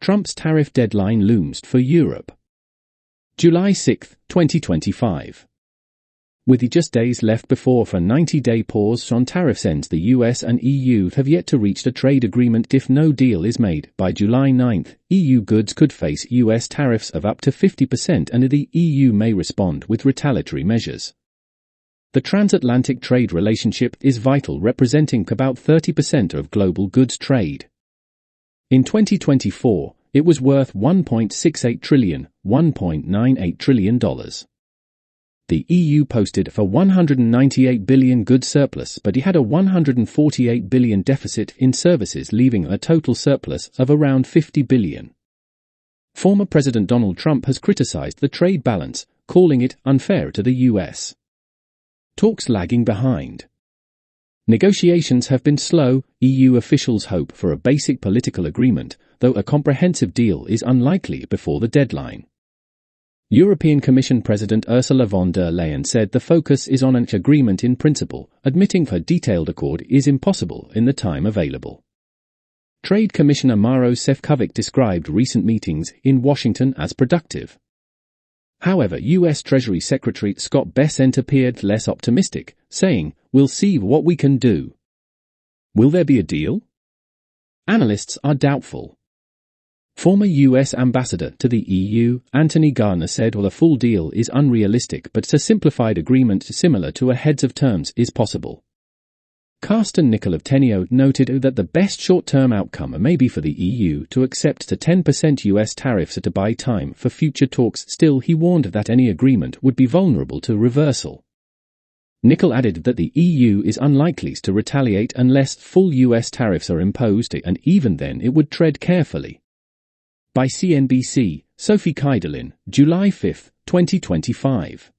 Trump's tariff deadline looms for Europe. July 6, 2025. With just days left before a 90-day pause on tariffs ends, the US and EU have yet to reach a trade agreement. If no deal is made by July 9, EU goods could face US tariffs of up to 50%, and the EU may respond with retaliatory measures. The transatlantic trade relationship is vital, representing about 30% of global goods trade. In 2024, it was worth $1.68 trillion, $1.98 trillion. The EU posted a $198 billion goods surplus, but it had a $148 billion deficit in services, leaving a total surplus of around $50 billion. Former President Donald Trump has criticized the trade balance, calling it unfair to the US. Talks lagging behind. Negotiations have been slow. EU officials hope for a basic political agreement, though a comprehensive deal is unlikely before the deadline. European Commission President Ursula von der Leyen said the focus is on an agreement in principle, admitting a detailed accord is impossible in the time available. Trade Commissioner Maroš Šefčovič described recent meetings in Washington as productive. However, U.S. Treasury Secretary Scott Bessent appeared less optimistic, saying, "We'll see what we can do." Will there be a deal? Analysts are doubtful. Former U.S. Ambassador to the EU, Anthony Gardner, said a full deal is unrealistic, but a simplified agreement similar to a heads of terms is possible. Carsten Nickel of Teneo noted that the best short-term outcome may be for the EU to accept the 10% US tariffs to buy time for future talks. Still, he warned that any agreement would be vulnerable to reversal. Nickel added that the EU is unlikely to retaliate unless full US tariffs are imposed, and even then it would tread carefully. By CNBC, Sophie Keidelin, July 5, 2025.